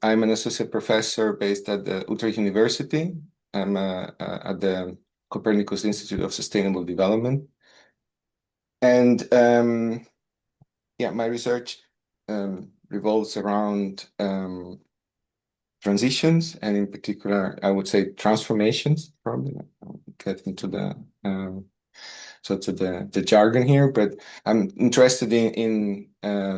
I'm an associate professor based at the Utrecht University. I'm at the Copernicus Institute of Sustainable Development. And yeah, my research revolves around transitions, and in particular, I would say transformations. Probably I'll get into the the jargon here, but I'm interested in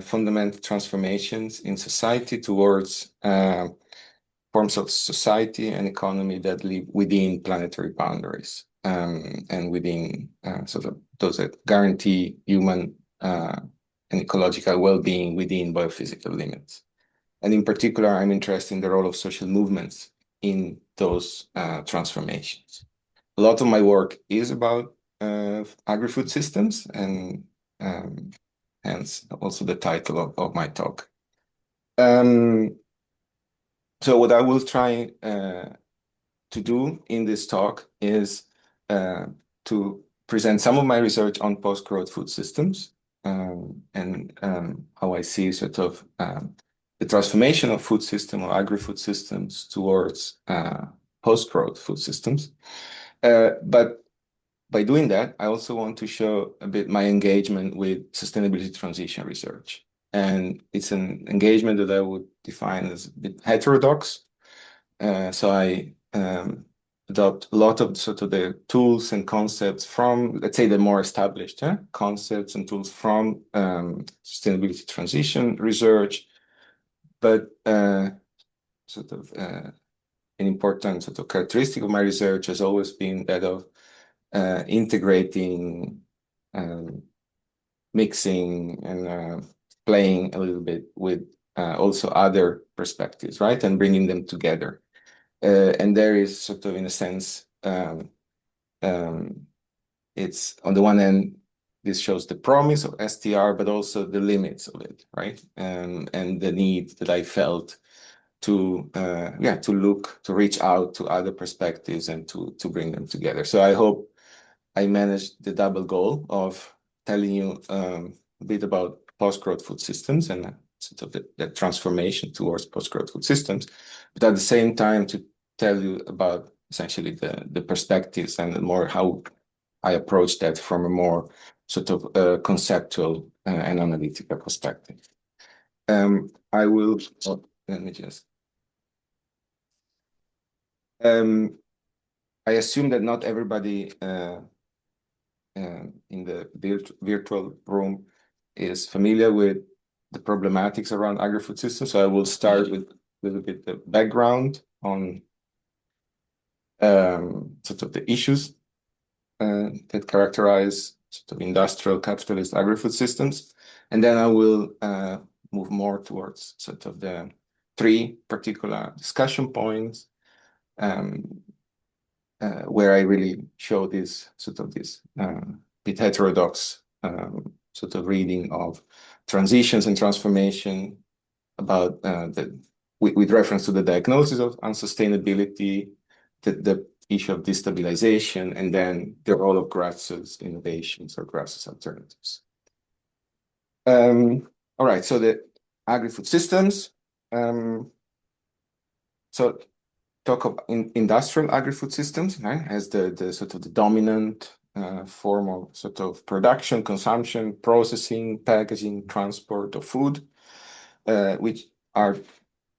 fundamental transformations in society towards forms of society and economy that live within planetary boundaries, and within those that guarantee human and ecological well-being within biophysical limits. And in particular, I'm interested in the role of social movements in those transformations. A lot of my work is about agri-food systems, and hence also the title of my talk. So what I will try to do in this talk is to present some of my research on post-growth food systems, and how I see the transformation of food system or agri-food systems towards post-growth food systems. But by doing that, I also want to show a bit my engagement with sustainability transition research. And it's an engagement that I would define as a bit heterodox. So I adopt a lot of the tools and concepts from, let's say, the more established concepts and tools from sustainability transition research. But an important characteristic of my research has always been that of integrating, mixing, and playing a little bit with also other perspectives, right? And bringing them together. And there is in a sense, it's on the one hand, this shows the promise of STR, but also the limits of it, right? And the need that I felt to reach out to other perspectives and to bring them together. So I hope I managed the double goal of telling you a bit about post-growth food systems and the transformation towards post-growth food systems, but at the same time to tell you about essentially the perspectives and more how I approach that from a more conceptual and analytical perspective. I will, let me just, I assume that not everybody in the virtual room is familiar with the problematics around agri-food systems. So I will start with a little bit the background on the issues that characterize industrial capitalist agri-food systems. And then I will move more towards the three particular discussion points where I really show this bit heterodox reading of transitions and transformation about with reference to the diagnosis of unsustainability, the issue of destabilization, and then the role of grassroots innovations or grassroots alternatives. All right, so the agri-food systems. So talk about industrial agri-food systems, right, as the dominant form of production, consumption, processing, packaging, transport of food, which are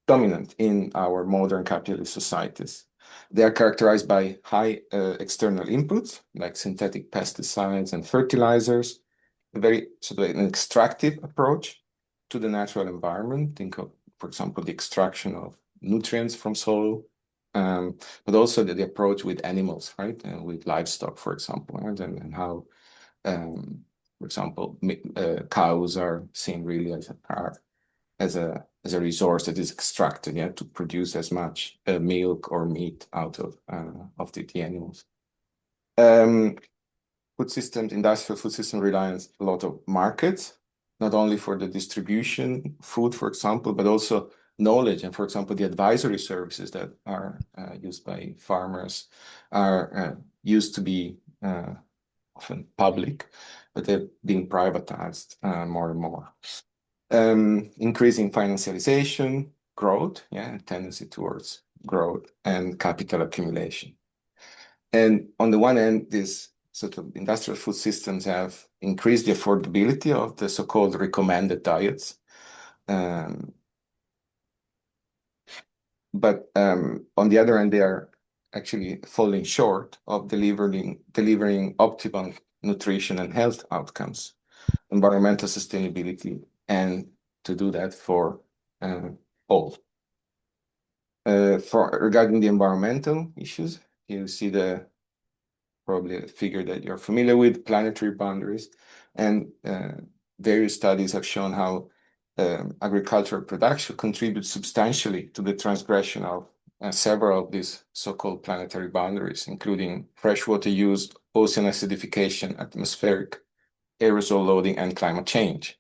dominant in our modern capitalist societies. They are characterized by high external inputs like synthetic pesticides and fertilizers, a very an extractive approach to the natural environment. Think of, for example, the extraction of nutrients from soil, but also the approach with animals, right? With livestock, for example, right? And how, for example, cows are seen really as a resource that is extracted, to produce as much milk or meat out of the animals. Food systems, industrial food system rely on a lot of markets, not only for the distribution food, for example, but also knowledge. And for example, the advisory services that are used by farmers are used to be often public, but they're being privatized more and more. Increasing financialization, growth, yeah, a tendency towards growth and capital accumulation. And on the one hand, these sort of industrial food systems have increased the affordability of the so-called recommended diets. But on the other hand, they are actually falling short of delivering optimal nutrition and health outcomes, environmental sustainability, and to do that for all. Regarding the environmental issues, you see probably a figure that you're familiar with, planetary boundaries, and various studies have shown how agricultural production contributes substantially to the transgression of several of these so-called planetary boundaries, including freshwater use, ocean acidification, atmospheric aerosol loading, and climate change.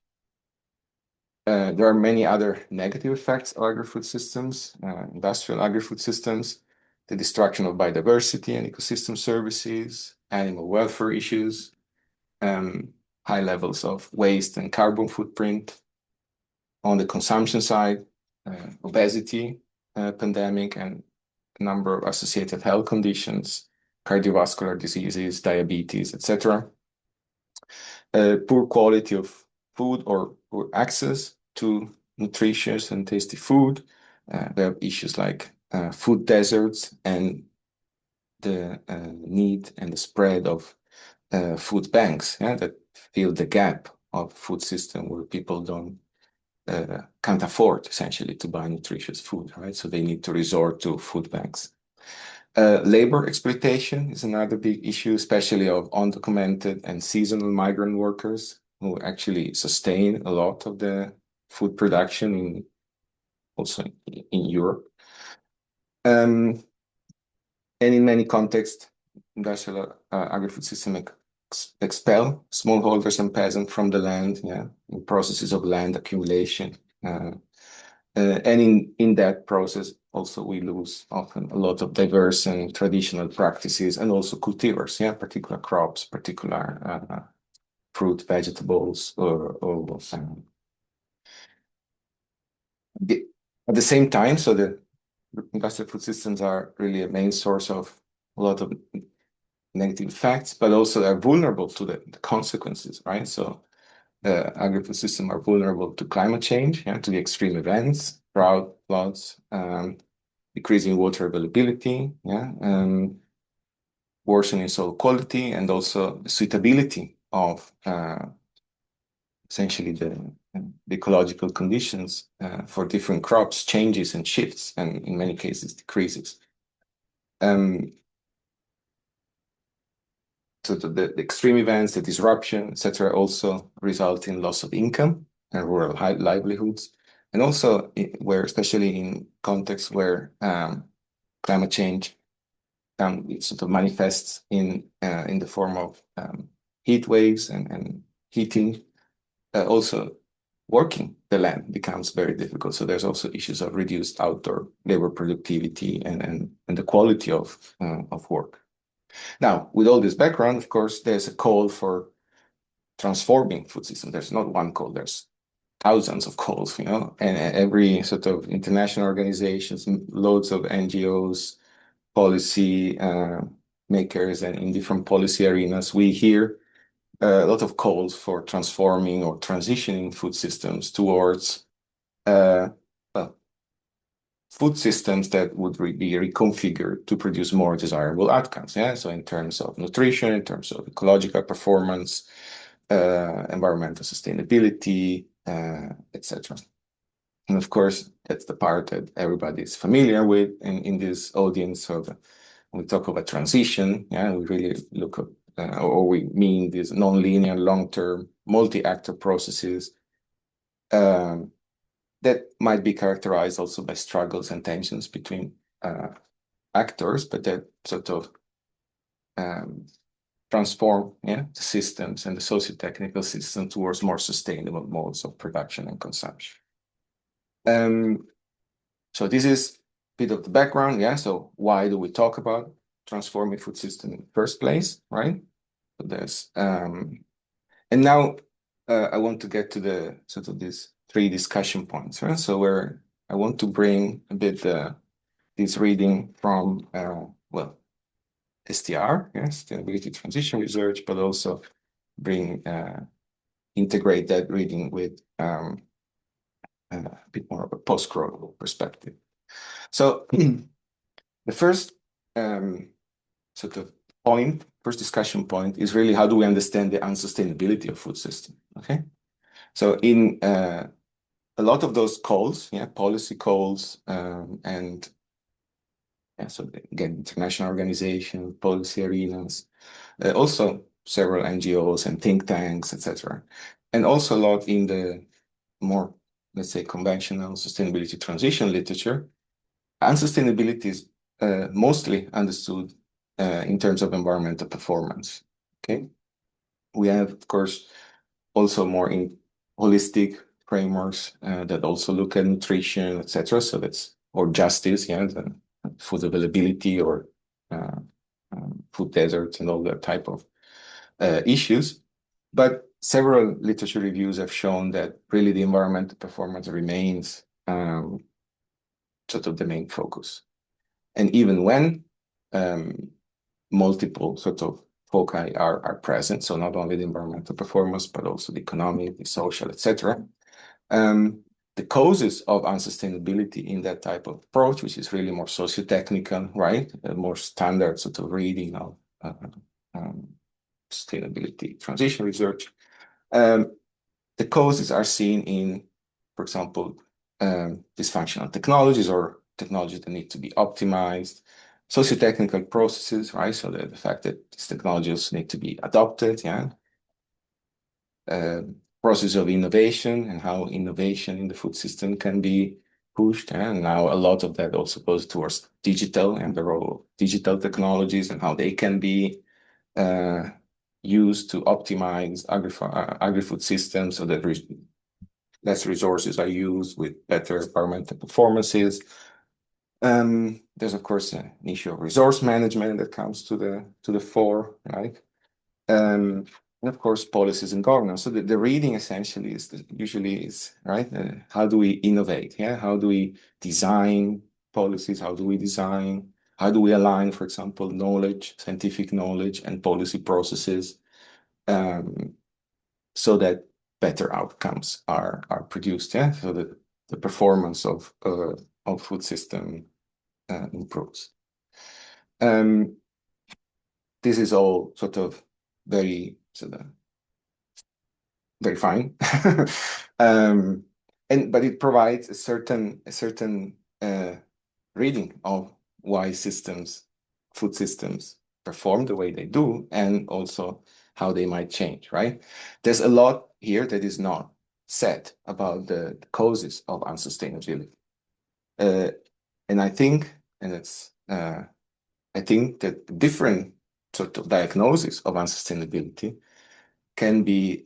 There are many other negative effects of agri-food systems, industrial agri-food systems, the destruction of biodiversity and ecosystem services, animal welfare issues, high levels of waste and carbon footprint. On the consumption side, obesity, pandemic, and a number of associated health conditions, cardiovascular diseases, diabetes, etc. Poor quality of food or poor access to nutritious and tasty food. We have issues like food deserts and the need and the spread of food banks, yeah, that fill the gap of food system where people can't afford essentially to buy nutritious food, right? So they need to resort to food banks. Labor exploitation is another big issue, especially of undocumented and seasonal migrant workers who actually sustain a lot of the food production also in Europe. And in many contexts, industrial agri-food system expel smallholders and peasants from the land, yeah, in processes of land accumulation. And in that process, also we lose often a lot of diverse and traditional practices and also cultivars, yeah, particular crops, particular fruit, vegetables, or at the same time, so the industrial food systems are really a main source of a lot of negative effects, but also they're vulnerable to the consequences, right? So the agri-food systems are vulnerable to climate change, yeah, to the extreme events, drought, floods, decreasing water availability, yeah, worsening soil quality, and also the suitability of essentially the ecological conditions for different crops changes and shifts, and in many cases decreases. So the extreme events, the disruption, etc., also result in loss of income and rural livelihoods, and also where, especially in contexts where climate change sort of manifests in the form of heat waves and heating, also working the land becomes very difficult. So there's also issues of reduced outdoor labor productivity and the quality of work. Now, with all this background, of course, there's a call for transforming food systems. There's not one call, there's thousands of calls, you know, and every sort of international organizations, loads of NGOs, policy makers, and in different policy arenas, we hear a lot of calls for transforming or transitioning food systems towards food systems that would be reconfigured to produce more desirable outcomes. Yeah, so in terms of nutrition, in terms of ecological performance, environmental sustainability, etc. And of course, that's the part that everybody is familiar with in this audience. So when we talk about transition, yeah, we really look at, or we mean these non-linear, long-term, multi-actor processes that might be characterized also by struggles and tensions between actors, but that sort of transform, yeah, the systems and the socio-technical system towards more sustainable modes of production and consumption. So this is a bit of the background, yeah. So why do we talk about transforming food system in the first place, right? So there's and now I want to get to the sort of these three discussion points, right? So where I want to bring a bit this reading from, well, STR, yes, Sustainability Transition Research, but also integrate that reading with a bit more of a post-growth perspective. So the first sort of first discussion point is really how do we understand the unsustainability of food system, okay? So in a lot of those calls, policy calls, and so again, international organizations, policy arenas, also several NGOs and think tanks, etc. And also a lot in the more, let's say, conventional sustainability transition literature. Unsustainability is mostly understood in terms of environmental performance, okay? We have, of course, also more in holistic frameworks that also look at nutrition, etc. So that's, or justice, the food availability or food deserts and all that type of issues. But several literature reviews have shown that really the environmental performance remains sort of the main focus. And even when multiple sort of foci are present, so not only the environmental performance, but also the economic, the social, etc. The causes of unsustainability in that type of approach, which is really more socio-technical, right? A more standard sort of reading of sustainability transition research. The causes are seen in, for example, dysfunctional technologies or technologies that need to be optimized, socio-technical processes, right? So the fact that these technologies need to be adopted, process of innovation and how innovation in the food system can be pushed. And now a lot of that also goes towards digital and the role of digital technologies and how they can be used to optimize agri-food systems so that less resources are used with better environmental performances. There's of course an issue of resource management that comes to the fore, right? And of course policies and governance. So the reading essentially usually is right. How do we innovate? How do we design policies? How do we align, for example, knowledge, scientific knowledge, and policy processes, so that better outcomes are produced? So that the performance of food system improves. This is all sort of very fine, but it provides a certain reading of why food systems perform the way they do, and also how they might change. Right? There's a lot here that is not said about the causes of unsustainability, and I think that different sort of diagnosis of unsustainability can be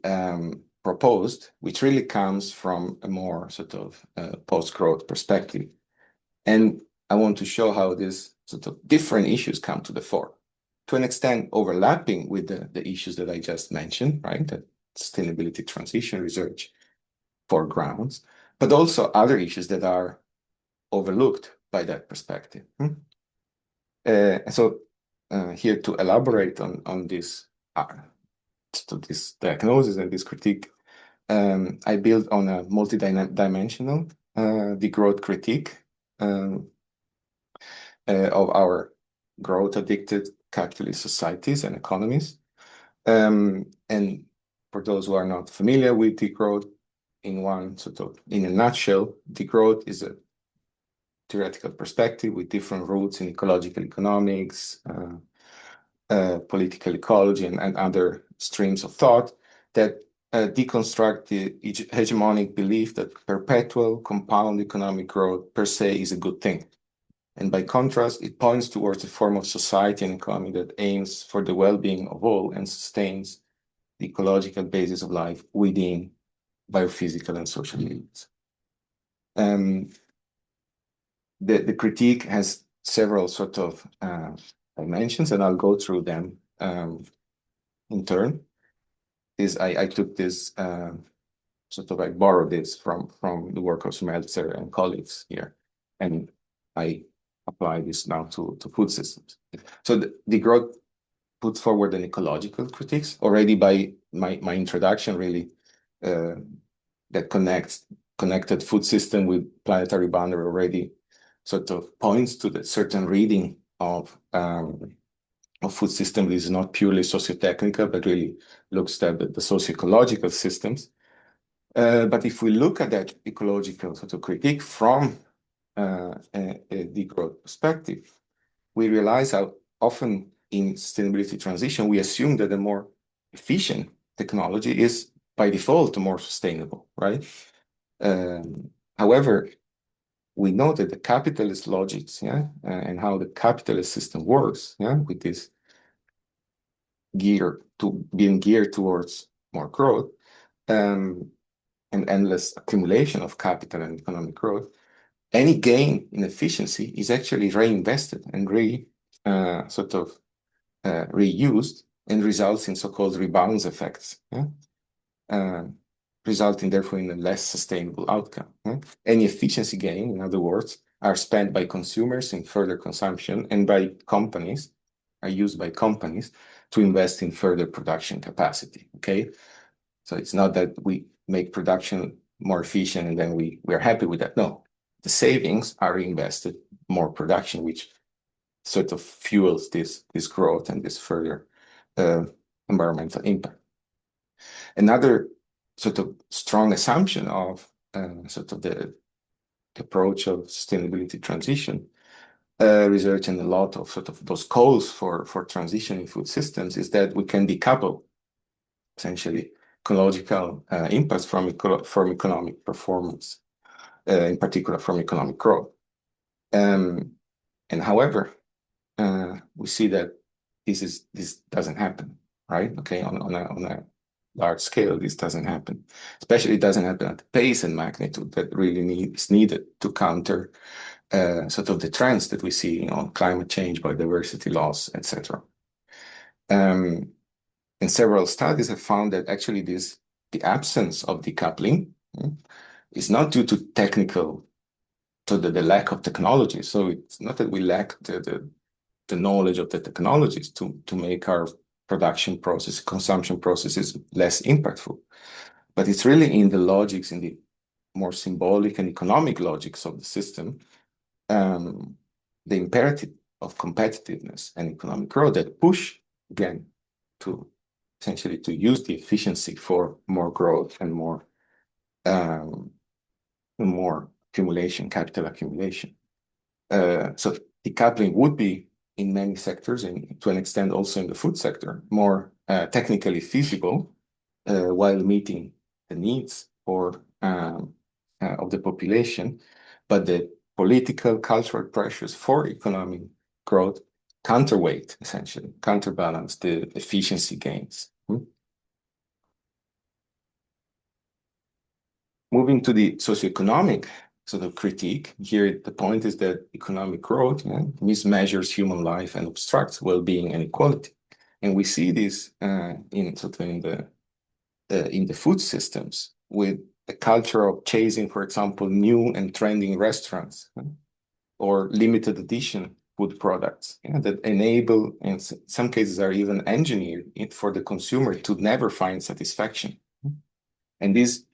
proposed, which really comes from a more sort of post-growth perspective. And I want to show how these sort of different issues come to the fore, to an extent overlapping with the issues that I just mentioned, right? The sustainability transition research foregrounds, but also other issues that are overlooked by that perspective. So here to elaborate on this diagnosis and this critique, I built on a multi-dimensional degrowth critique of our growth-addicted capitalist societies and economies. And for those who are not familiar with degrowth, in a nutshell, degrowth is a theoretical perspective with different roots in ecological economics, political ecology, and other streams of thought that deconstruct the hegemonic belief that perpetual compound economic growth per se is a good thing. And by contrast, it points towards a form of society and economy that aims for the well-being of all and sustains the ecological basis of life within biophysical and social limits. The critique has several sort of dimensions, and I'll go through them in turn. I took this sort of I borrowed this from the work of Smeltzer and colleagues here, and I apply this now to food systems. So the growth put forward an ecological critiques already by my introduction, really, that connected food system with planetary boundary already sort of points to the certain reading of food system. This is not purely socio-technical, but really looks at the socio-ecological systems. But if we look at that ecological sort of critique from a degrowth perspective, we realize how often in sustainability transition, we assume that the more efficient technology is by default more sustainable, right? However, we know that the capitalist logics, and how the capitalist system works, with this being geared towards more growth, and endless accumulation of capital and economic growth, any gain in efficiency is actually reinvested and reused, and results in so-called rebounds effects, resulting therefore in a less sustainable outcome. Any efficiency gain, in other words, are spent by consumers in further consumption, and are used by companies to invest in further production capacity. Okay, so it's not that we make production more efficient and then we are happy with that. No, the savings are reinvested more production, which sort of fuels this growth and this further environmental impact. Another sort of strong assumption of sort of the approach of sustainability transition, research and a lot of sort of those calls for transition in food systems, is that we can decouple essentially ecological impacts from economic performance, in particular from economic growth. And however, we see that this doesn't happen, right? Okay, on a large scale, this doesn't happen. Especially, it doesn't happen at the pace and magnitude that really is needed to counter sort of the trends that we see on climate change, biodiversity loss, etc. And several studies have found that actually the absence of decoupling is not due to the lack of technology. So it's not that we lack the knowledge of the technologies to make our production process, consumption processes less impactful, but it's really in the logics, in the more symbolic and economic logics of the system, the imperative of competitiveness and economic growth that push again to essentially to use the efficiency for more growth and more accumulation, capital accumulation. So decoupling would be in many sectors, and to an extent also in the food sector, more technically feasible while meeting the needs of the population, but the political, cultural pressures for economic growth counterbalance the efficiency gains. Moving to the socioeconomic sort of critique, here the point is that economic growth mismeasures human life and obstructs well-being and equality. And we see this in the food systems, with a culture of chasing, for example, new and trending restaurants or limited edition food products that enable, in some cases are even engineered for the consumer to never find satisfaction. And this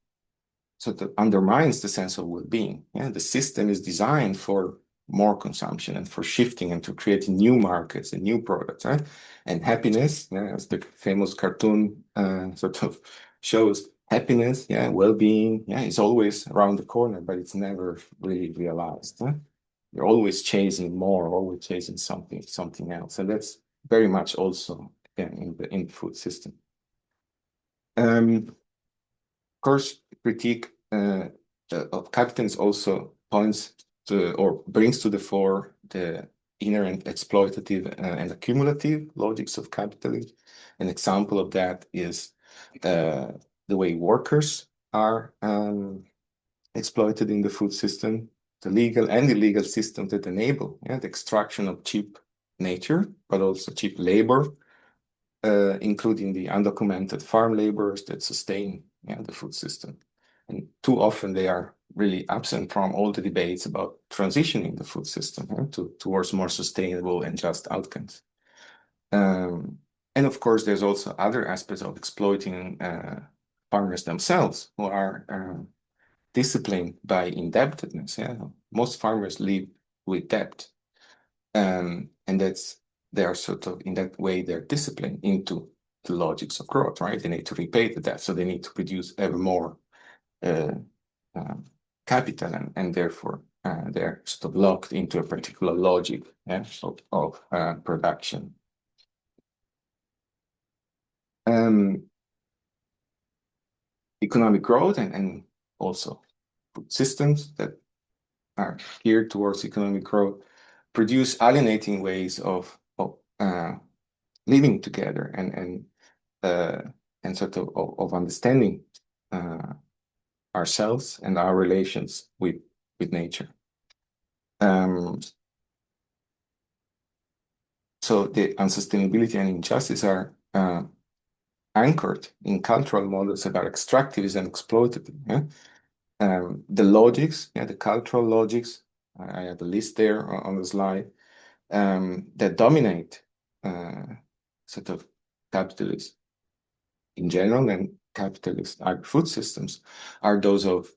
sort of undermines the sense of well-being. The system is designed for more consumption and for shifting and to creating new markets and new products, right? And happiness, as the famous cartoon sort of shows, happiness, well-being, is always around the corner, but it's never really realized. You're always chasing more, always chasing something else, and that's very much also in the food system. Of course, critique of capitalism also points to or brings to the fore the inherent exploitative and accumulative logics of capitalism. An example of that is the way workers are exploited in the food system, the legal and illegal systems that enable the extraction of cheap nature, but also cheap labor, including the undocumented farm laborers that sustain the food system. And too often they are really absent from all the debates about transitioning the food system towards more sustainable and just outcomes. And of course, there's also other aspects of exploiting farmers themselves who are disciplined by indebtedness. Yeah, most farmers live with debt, and they are sort of in that way they're disciplined into the logics of growth. Right, they need to repay the debt, so they need to produce ever more capital, and therefore they're sort of locked into a particular logic, yeah, of production. Economic growth and also food systems that are geared towards economic growth produce alienating ways of living together and sort of understanding ourselves and our relations with nature. So the unsustainability and injustice are anchored in cultural models that are extractivist and exploitative. Yeah? The logics, yeah, the cultural logics, I have a list there on the slide, that dominate sort of capitalism in general and capitalist agri-food systems are those of,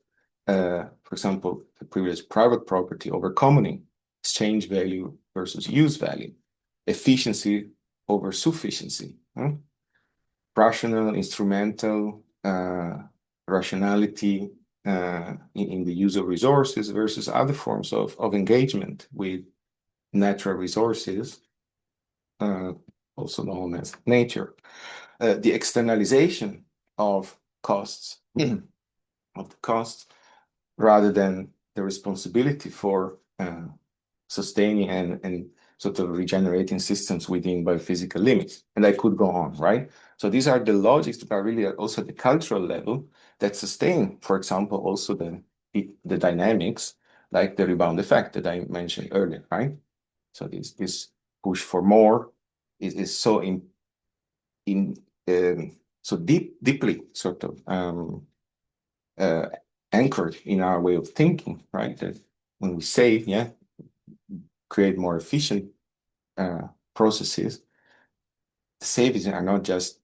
for example, the previous private property over commoning, exchange value versus use value, efficiency over sufficiency, rational, instrumental, rationality in the use of resources versus other forms of engagement with natural resources, also known as nature. The externalization of costs, rather than the responsibility for sustaining and sort of regenerating systems within biophysical limits. And I could go on, right? So these are the logics that are really also at the cultural level that sustain, for example, also the dynamics, like the rebound effect that I mentioned earlier, right? So this push for more is so so deeply sort of anchored in our way of thinking, right? That when we say, yeah, create more efficient processes, the savings are not just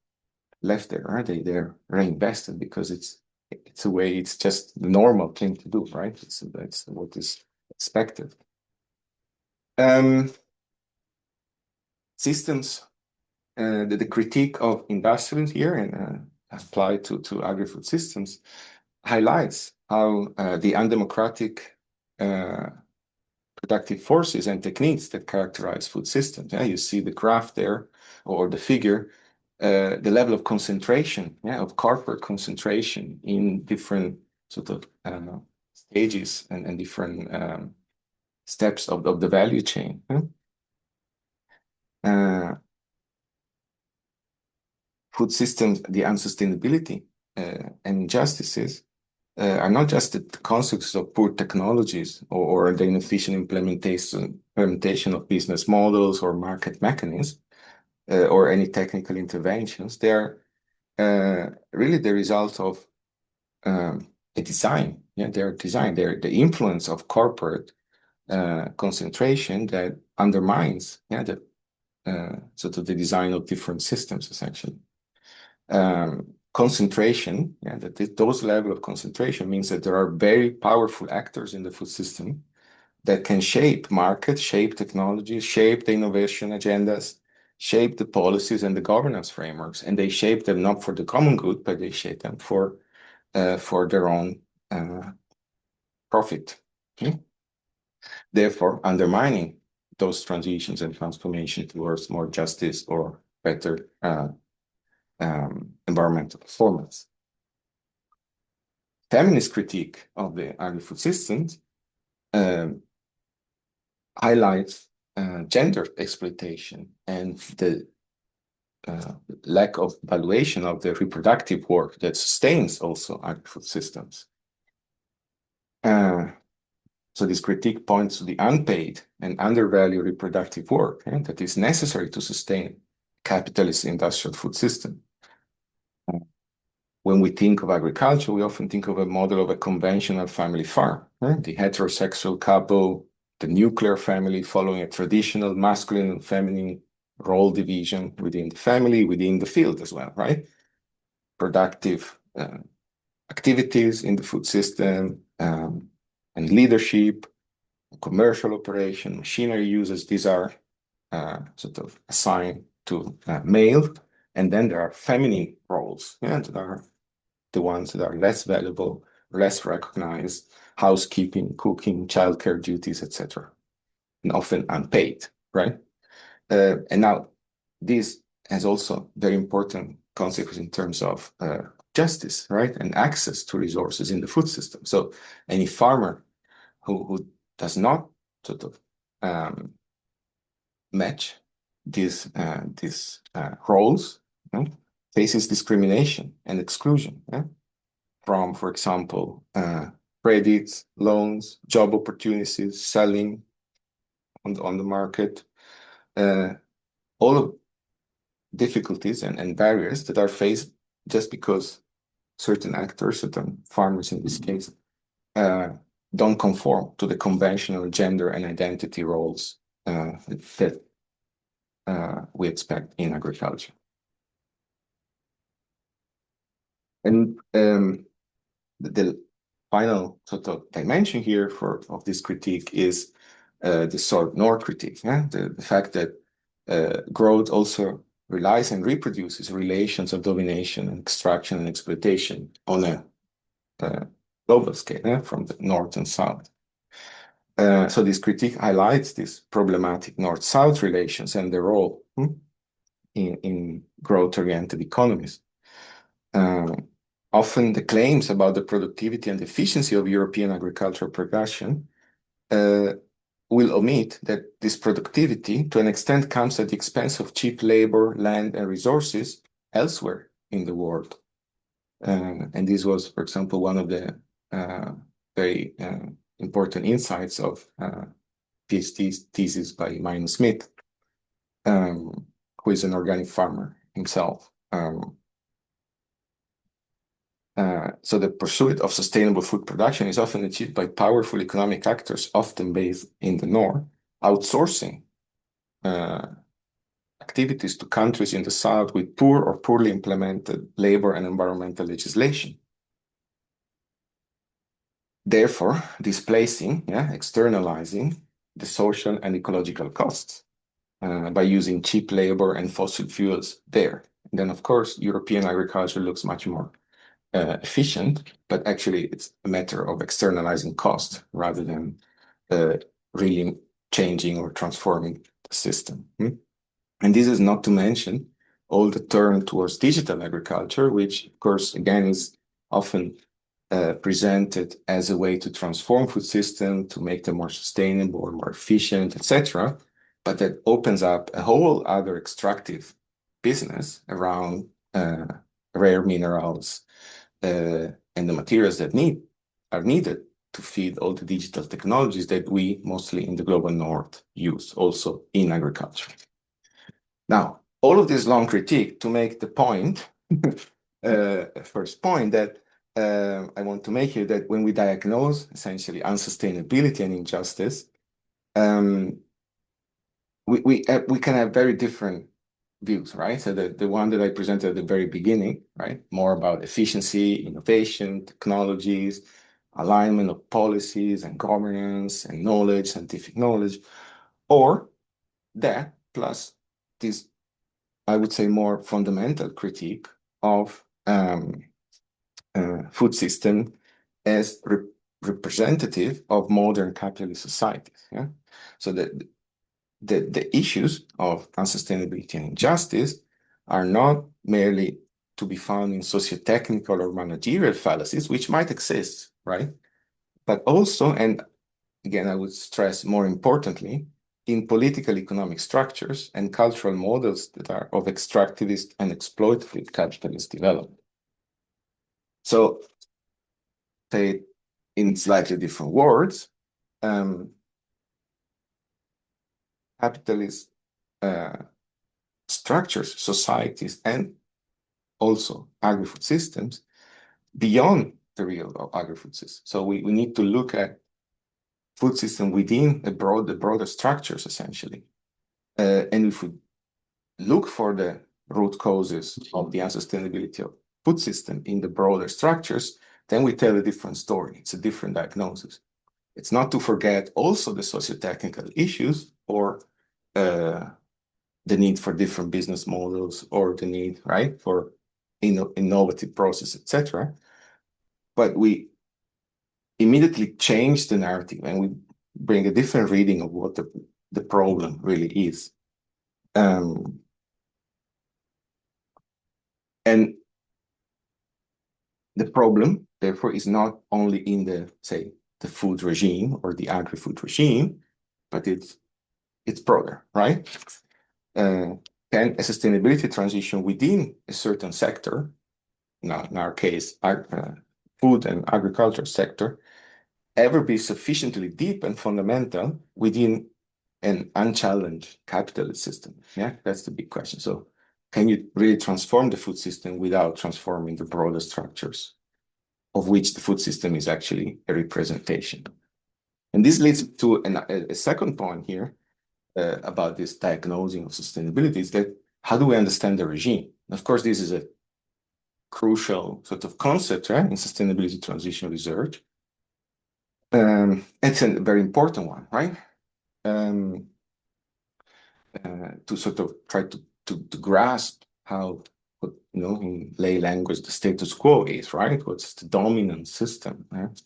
left there, are they? They're reinvested because it's a way, it's just the normal thing to do, right? That's what is expected. Systems, the critique of industrialism here and applied to agri-food systems highlights how the undemocratic productive forces and techniques that characterize food systems. Yeah, you see the graph there or the figure, the level of concentration, yeah, of corporate concentration in different sort of stages and different steps of the value chain. Food systems, the unsustainability and injustices are not just the consequences of poor technologies or the inefficient implementation of business models or market mechanisms or any technical interventions. They are really the result of a design. Yeah, they're design. They're the influence of corporate concentration that undermines, yeah, the sort of the design of different systems essentially. Concentration, yeah, those level of concentration means that there are very powerful actors in the food system that can shape markets, shape technologies, shape the innovation agendas, shape the policies and the governance frameworks, and they shape them not for the common good, but they shape them for their own profit. Okay? Therefore, undermining those transitions and transformation towards more justice or better environmental performance. Feminist critique of the agri-food systems highlights gender exploitation and the lack of valuation of the reproductive work that sustains also agri-food systems. So this critique points to the unpaid and undervalued reproductive work that is necessary to sustain capitalist industrial food system. when we think of agriculture, we often think of a model of a conventional family farm, right? The heterosexual couple, the nuclear family following a traditional masculine and feminine role division within the family, within the field as well, right? Productive activities in the food system and leadership, commercial operation, machinery uses, these are sort of assigned to male. And then there are feminine roles, that are the ones that are less valuable, less recognized, housekeeping, cooking, childcare duties, etc., and often unpaid, right? And now this has also very important consequences in terms of justice, right? And access to resources in the food system. So any farmer who does not sort of match these roles, faces discrimination and exclusion from, for example, credits, loans, job opportunities, selling on the market, all of difficulties and barriers that are faced just because certain actors, certain farmers in this case, don't conform to the conventional gender and identity roles that we expect in agriculture. And the final sort of dimension here of this critique is the South-North critique, the fact that growth also relies and reproduces relations of domination and extraction and exploitation on a global scale, from the North and South. So this critique highlights these problematic North-South relations and their role in growth-oriented economies. Often the claims about the productivity and efficiency of European agricultural production will omit that this productivity, to an extent, comes at the expense of cheap labor, land, and resources elsewhere in the world. And this was, for example, one of the very important insights of PhD thesis by Maynard Smith, who is an organic farmer himself. So the pursuit of sustainable food production is often achieved by powerful economic actors, often based in the North, outsourcing activities to countries in the South with poor or poorly implemented labor and environmental legislation. Therefore, displacing, externalizing the social and ecological costs by using cheap labor and fossil fuels there. And then, of course, European agriculture looks much more efficient, but actually it's a matter of externalizing cost rather than really changing or transforming the system. And this is not to mention all the turn towards digital agriculture, which of course, again, is often presented as a way to transform food systems, to make them more sustainable or more efficient, etc. But that opens up a whole other extractive business around rare minerals, and the materials that are needed to feed all the digital technologies that we mostly in the global North use also in agriculture. Now, all of this long critique to make the point, first point that I want to make here, that when we diagnose essentially unsustainability and injustice, we can have very different views, right? So the one that I presented at the very beginning, right? More about efficiency, innovation, technologies, alignment of policies and governance and knowledge, scientific knowledge, or that plus this, I would say, more fundamental critique of food system as representative of modern capitalist societies. So the issues of unsustainability and injustice are not merely to be found in socio-technical or managerial fallacies, which might exist, right? But also, and again, I would stress more importantly, in political economic structures and cultural models that are of extractivist and exploitative capitalist development. So, say in slightly different words, capitalist structures, societies, and also agri-food systems beyond the real agri-food system. So we need to look at food system within the broader structures, essentially. And if we look for the root causes of the unsustainability of food system in the broader structures, then we tell a different story. It's a different diagnosis. It's not to forget also the socio-technical issues or the need for different business models or the need, right, for innovative process, etc. But we immediately change the narrative and we bring a different reading of what the problem really is. And the problem, therefore, is not only in the, say, the food regime or the agri-food regime, but it's broader, right? Can a sustainability transition within a certain sector, now in our case, food and agriculture sector, ever be sufficiently deep and fundamental within an unchallenged capitalist system? Yeah, that's the big question. So can you really transform the food system without transforming the broader structures of which the food system is actually a representation? And this leads to a second point here about this diagnosing of sustainability, is that how do we understand the regime? Of course, this is a crucial sort of concept, right, in sustainability transition research. It's a very important one, right? To sort of try to grasp how, in lay language, the status quo is, right? What's the dominant system, right?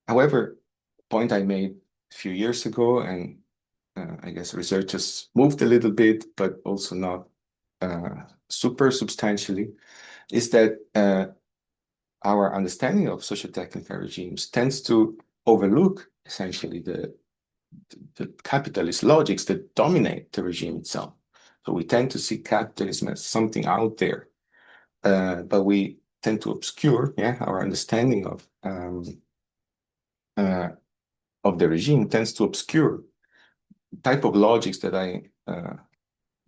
However, the point I made a few years ago, and I guess research has moved a little bit, but also not super substantially, is that our understanding of socio-technical regimes tends to overlook essentially the capitalist logics that dominate the regime itself. So we tend to see capitalism as something out there, but we tend to obscure, our understanding of the regime tends to obscure type of logics that I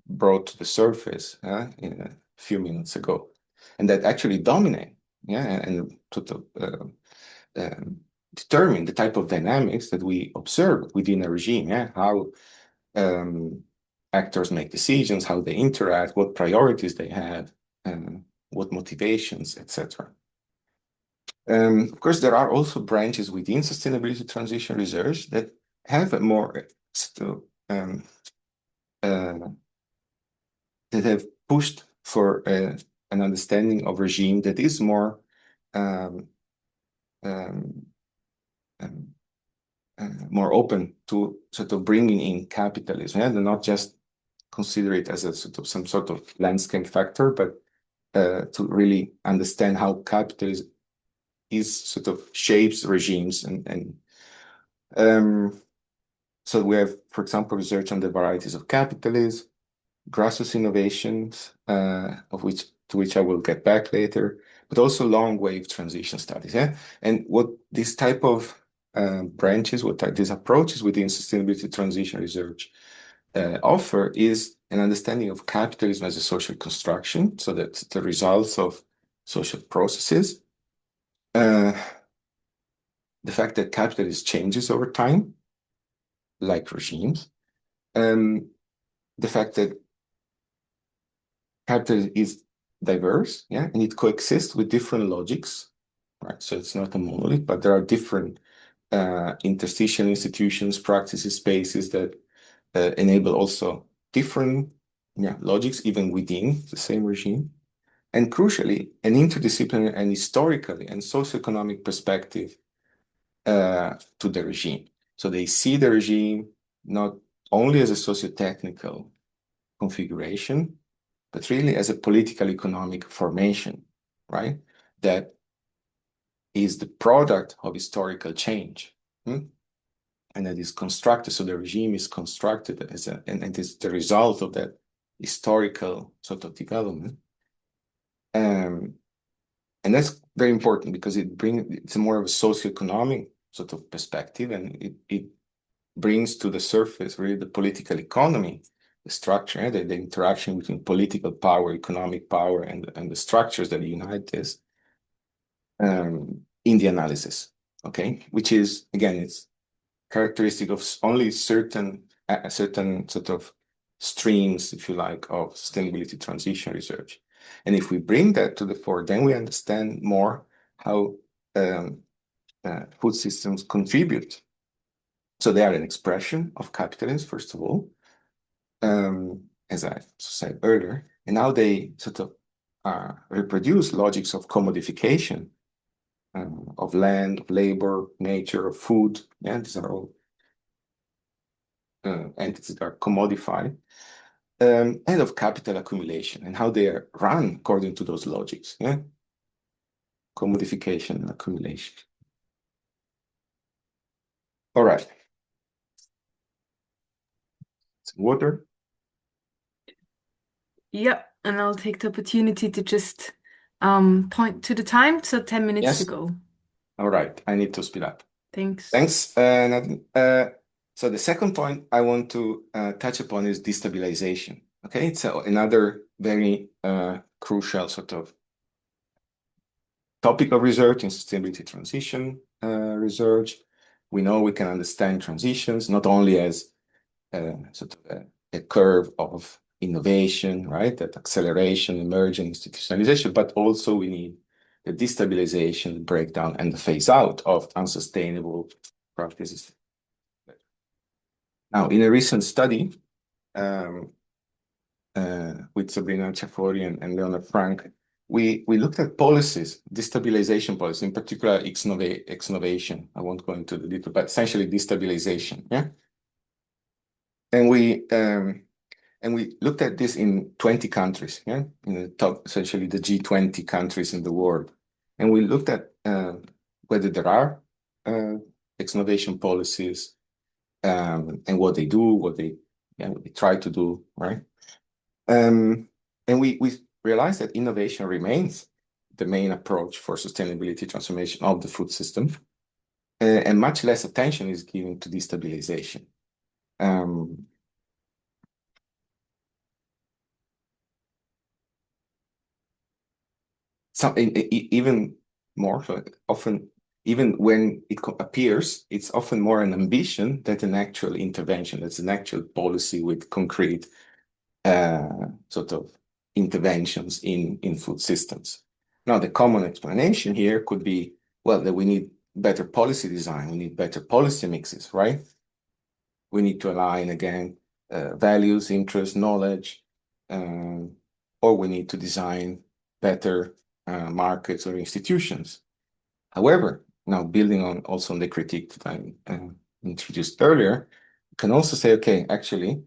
brought to the surface in a few minutes ago, and that actually dominate, and sort of determine the type of dynamics that we observe within a regime, how actors make decisions, how they interact, what priorities they have, what motivations, etc. Of course, there are also branches within sustainability transition research that have a more that have pushed for an understanding of regime that is more more open to sort of bringing in capitalism, and not just consider it as a some sort of landscape factor, but to really understand how capitalism is sort of shapes regimes and so we have, for example, research on the varieties of capitalism, grassroots innovations, to which I will get back later, but also long wave transition studies. And what this type of branches, these approaches within sustainability transition research offer is an understanding of capitalism as a social construction, so that the results of social processes, the fact that capitalism changes over time, like regimes, the fact that capitalism is diverse, and it coexists with different logics, right? So it's not a monolith, but there are different interstitial institutions, practices, spaces that enable also different logics even within the same regime. And crucially, an interdisciplinary and historically and socioeconomic perspective to the regime. So they see the regime not only as a socio-technical configuration, but really as a political economic formation, right? That is the product of historical change. And that is constructed, so the regime is constructed as and it is the result of that historical sort of development. And that's very important because it's more of a socioeconomic sort of perspective, and it brings to the surface really the political economy structure, the interaction between political power, economic power, and the structures that unite this in the analysis, okay? Which is, again, it's characteristic of only certain sort of streams, if you like, of sustainability transition research. And if we bring that to the fore, then we understand more how food systems contribute. So they are an expression of capitalism, first of all, as I said earlier, and now they sort of reproduce logics of commodification of land, of labor, nature, of food. Yeah, these are all entities that are commodified, and of capital accumulation and how they are run according to those logics. Yeah, commodification and accumulation. All right. Some water. Yep, and I'll take the opportunity to just point to the time. So 10 minutes Yes. to go. All right. I need to speed up. Thanks. Thanks, Nadine. So the second point I want to touch upon is destabilization. Okay, it's another very crucial sort of topic of research in sustainability transition research. We know we can understand transitions not only as sort of a curve of innovation, right? That acceleration, emerging institutionalization, but also we need the destabilization, the breakdown, and the phase out of unsustainable practices. Now, in a recent study with Sabrina Ciafori and Leonard Frank, we looked at policies, destabilization policies, in particular exnovation. I won't go into the detail, but essentially destabilization. Yeah, and we looked at this in 20 countries. Yeah, in the top, essentially the G20 countries in the world, and we looked at whether there are exnovation policies and what they do, what they try to do, right? And we realized that innovation remains the main approach for sustainability transformation of the food system, and much less attention is given to destabilization. Even more so, often, even when it appears, it's often more an ambition than an actual intervention. That's an actual policy with concrete sort of interventions in food systems. Now, the common explanation here could be, well, that we need better policy design, we need better policy mixes, right? We need to align, again, values, interests, knowledge, or we need to design better markets or institutions. However, now building on also on the critique that I introduced earlier, you can also say, okay, actually,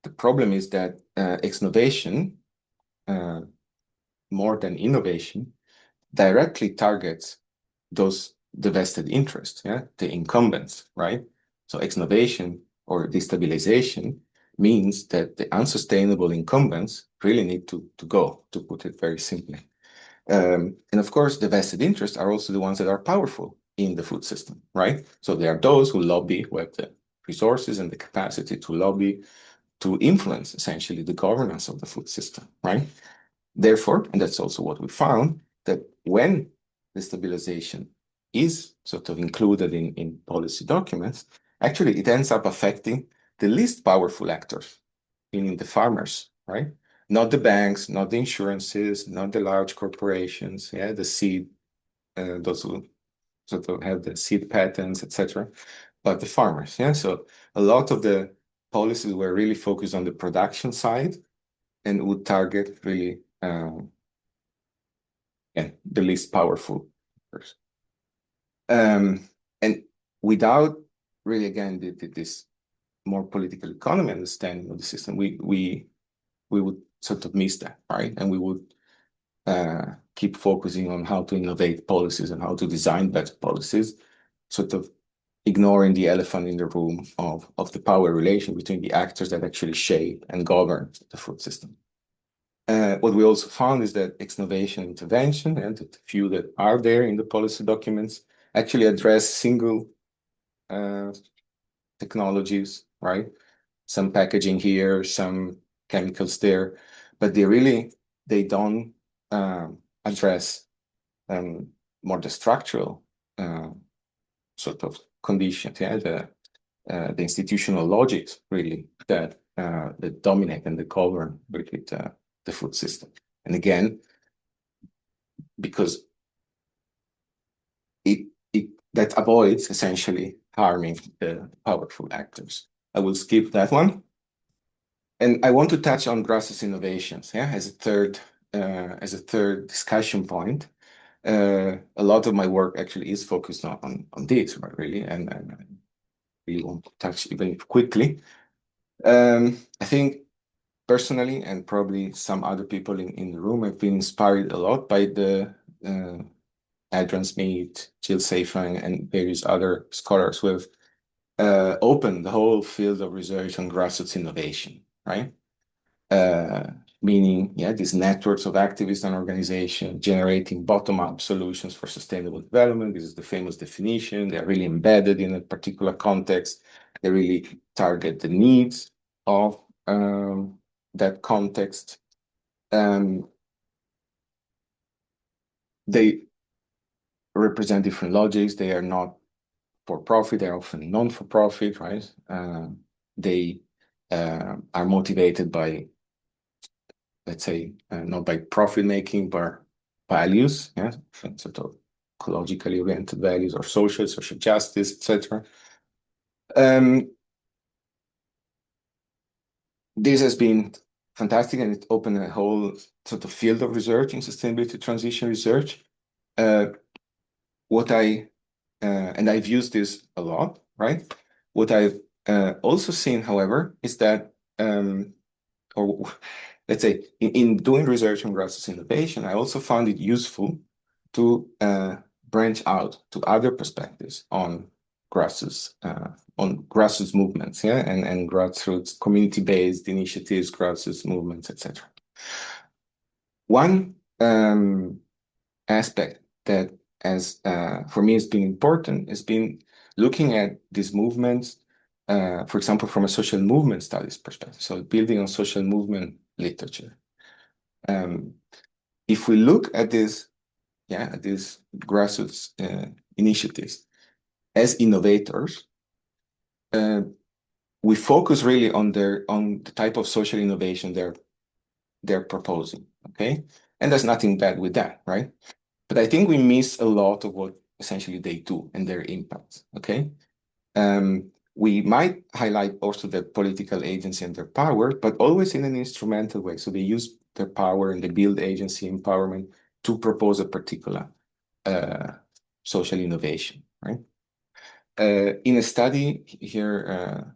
the problem is that exnovation, more than innovation, directly targets the vested interests, yeah, the incumbents, right? So exnovation or destabilization means that the unsustainable incumbents really need to go, to put it very simply. And of course, the vested interests are also the ones that are powerful in the food system, right? So they are those who lobby, who have the resources and the capacity to lobby, to influence essentially the governance of the food system, right? Therefore, and that's also what we found, that when destabilization is sort of included in policy documents, actually it ends up affecting the least powerful actors, meaning the farmers, right? Not the banks, not the insurances, not the large corporations, yeah, the seed, those who sort of have the seed patents, etc., but the farmers, yeah. So a lot of the policies were really focused on the production side and would target really the least powerful person. And without really, again, this more political economy understanding of the system, we would sort of miss that, right? And we would keep focusing on how to innovate policies and how to design better policies, sort of ignoring the elephant in the room of the power relation between the actors that actually shape and govern the food system. What we also found is that exnovation intervention, and the few that are there in the policy documents, actually address single technologies, right? some packaging here, some chemicals there, but they don't address more the structural sort of conditions, the institutional logics really that dominate and that govern really the food system. And again, because that avoids essentially harming the powerful actors. I will skip that one. And I want to touch on grassroots innovations, as a third discussion point. A lot of my work actually is focused on this, right, really, and I really want to touch even quickly. I think personally, and probably some other people in the room, have been inspired a lot by the Adrian Smith, Jill Safran, and various other scholars who have opened the whole field of research on grassroots innovation, right? Meaning, these networks of activists and organizations generating bottom-up solutions for sustainable development. This is the famous definition. They're really embedded in a particular context. They really target the needs of that context. They represent different logics. They are not for profit. They're often non-for-profit, right? They are motivated by, let's say, not by profit making, but values, sort of ecologically oriented values or social justice, etc. This has been fantastic, and it opened a whole sort of field of research in sustainability transition research. And I've used this a lot, right? What I've also seen, however, is that, or let's say, in doing research on grassroots innovation, I also found it useful to branch out to other perspectives on grassroots movements, and grassroots community-based initiatives, grassroots movements, etc. One aspect that for me has been important has been looking at these movements, for example, from a social movement studies perspective, so building on social movement literature. If we look at these grassroots initiatives as innovators, we focus really on the type of social innovation they're proposing, okay? And there's nothing bad with that, right? But I think we miss a lot of what essentially they do and their impacts, okay? We might highlight also their political agency and their power, but always in an instrumental way. So they use their power and they build agency empowerment to propose a particular social innovation, right? In a study here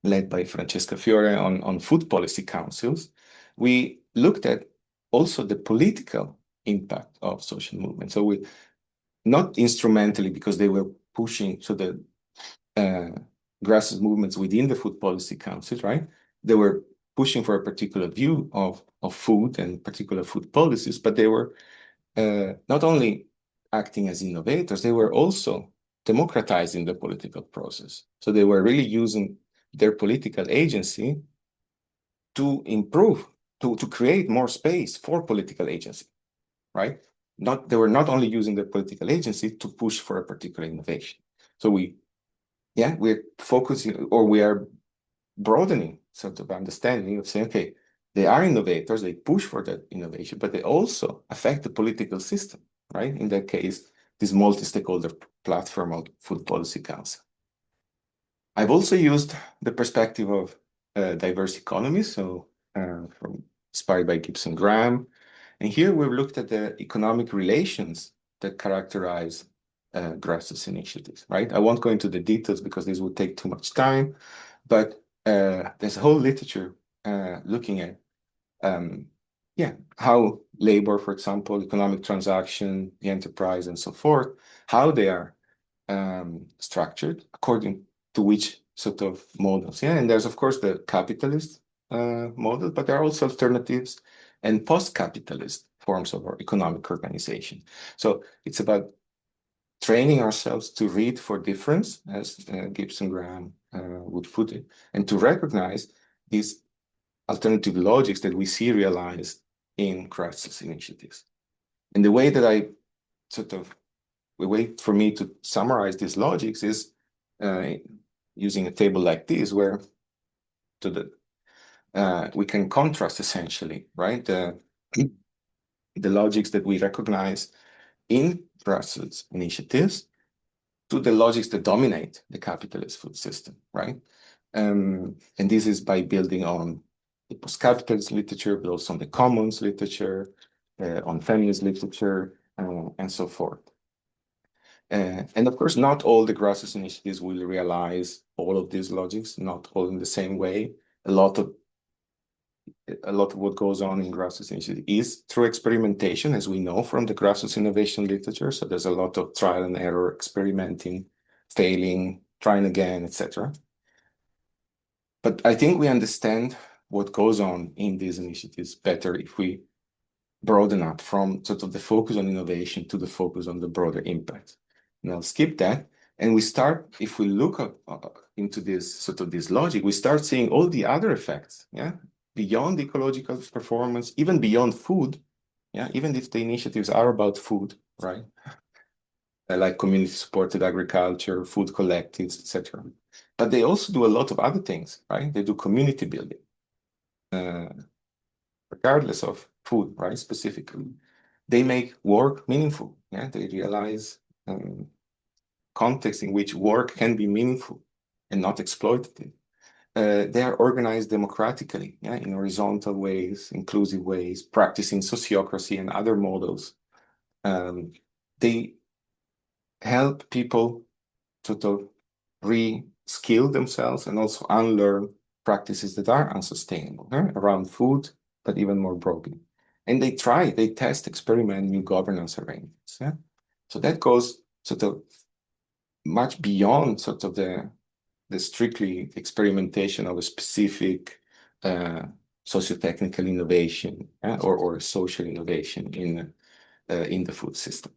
led by Francesca Fiore on food policy councils, we looked at also the political impact of social movement. So we, not instrumentally because they were pushing, so the grassroots movements within the food policy councils, right? They were pushing for a particular view of food and particular food policies, but they were not only acting as innovators, they were also democratizing the political process. So they were really using their political agency to improve, to create more space for political agency, right? They were not only using their political agency to push for a particular innovation. So we're focusing, or we are broadening sort of understanding of saying, okay, they are innovators, they push for that innovation, but they also affect the political system, right? In that case, this multi-stakeholder platform of Food Policy Council. I've also used the perspective of diverse economies, so inspired by Gibson Graham. And here we've looked at the economic relations that characterize grassroots initiatives, right? I won't go into the details because this would take too much time, but there's a whole literature looking at how labor, for example, economic transaction, the enterprise, and so forth, how they are structured according to which sort of models. And there's, of course, the capitalist model, but there are also alternatives and post-capitalist forms of our economic organization. So it's about training ourselves to read for difference, as Gibson Graham with food, and to recognize these alternative logics that we see realized in grassroots initiatives. And the way that the way for me to summarize these logics is using a table like this, where we can contrast essentially, right, the logics that we recognize in grassroots initiatives to the logics that dominate the capitalist food system, right? And this is by building on the post-capitalist literature, but also on the commons literature, on feminist literature, and so forth. And of course, not all the grassroots initiatives will realize all of these logics, not all in the same way. A lot of what goes on in grassroots initiatives is through experimentation, as we know from the grassroots innovation literature. So there's a lot of trial and error, experimenting, failing, trying again, etc. But I think we understand what goes on in these initiatives better if we broaden up from sort of the focus on innovation to the focus on the broader impact. And I'll skip that. And we start, if we look into this logic, we start seeing all the other effects, yeah, beyond ecological performance, even beyond food, yeah, even if the initiatives are about food, right? Like community-supported agriculture, food collectives, etc. But they also do a lot of other things, right? They do community building, regardless of food, right? Specifically, they make work meaningful. Yeah, they realize context in which work can be meaningful and not exploitative. They are organized democratically, yeah, in horizontal ways, inclusive ways, practicing sociocracy and other models. They help people sort of re-skill themselves and also unlearn practices that are unsustainable, around food, but even more broadly. And they test, experiment new governance arrangements. Yeah? So that goes sort of much beyond sort of the strictly experimentation of a specific socio-technical innovation, or social innovation in the food system.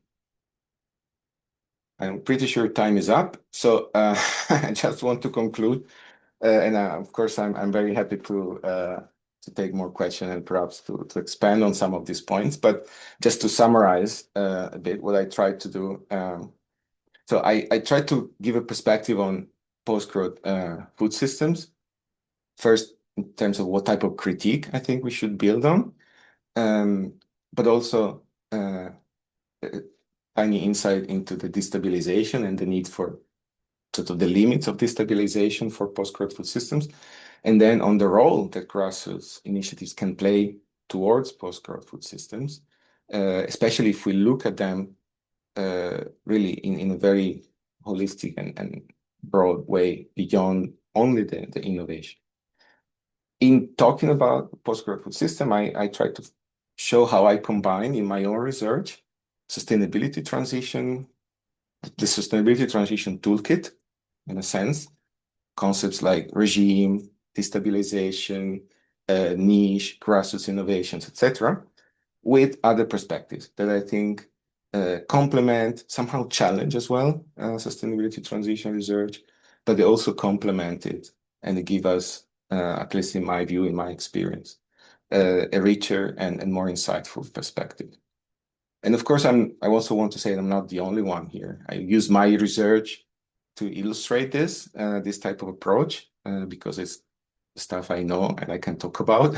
I'm pretty sure time is up, so I just want to conclude, and of course I'm very happy to take more questions and perhaps to expand on some of these points. But just to summarize a bit what I tried to do, so I tried to give a perspective on post-growth food systems. First, in terms of what type of critique I think we should build on, but also tiny insight into the destabilization and the need for sort of the limits of destabilization for post-growth food systems, and then on the role that grassroots initiatives can play towards post-growth food systems, especially if we look at them really in a very holistic and broad way beyond only the innovation. In talking about post-growth food system, I try to show how I combine in my own research the sustainability transition toolkit, in a sense, concepts like regime, destabilization, niche, grassroots innovations, etc., with other perspectives that I think complement, somehow challenge as well, sustainability transition research, but they also complement it and they give us, at least in my view, in my experience, a richer and more insightful perspective. And of course, I also want to say that I'm not the only one here. I use my research to illustrate this type of approach because it's stuff I know and I can talk about.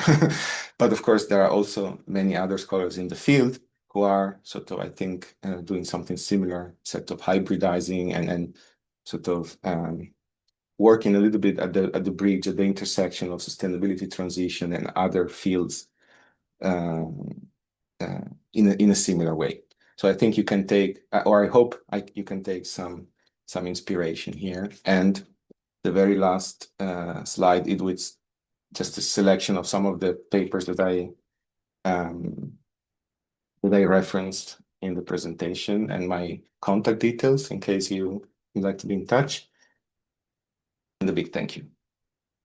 But of course, there are also many other scholars in the field who are sort of, I think, doing something similar, sort of hybridizing and sort of working a little bit at the bridge, at the intersection of sustainability transition and other fields in a similar way. So I think you can take, or I hope you can take some inspiration here. And the very last slide, it was just a selection of some of the papers that I referenced in the presentation and my contact details in case you'd like to be in touch. And a big thank you.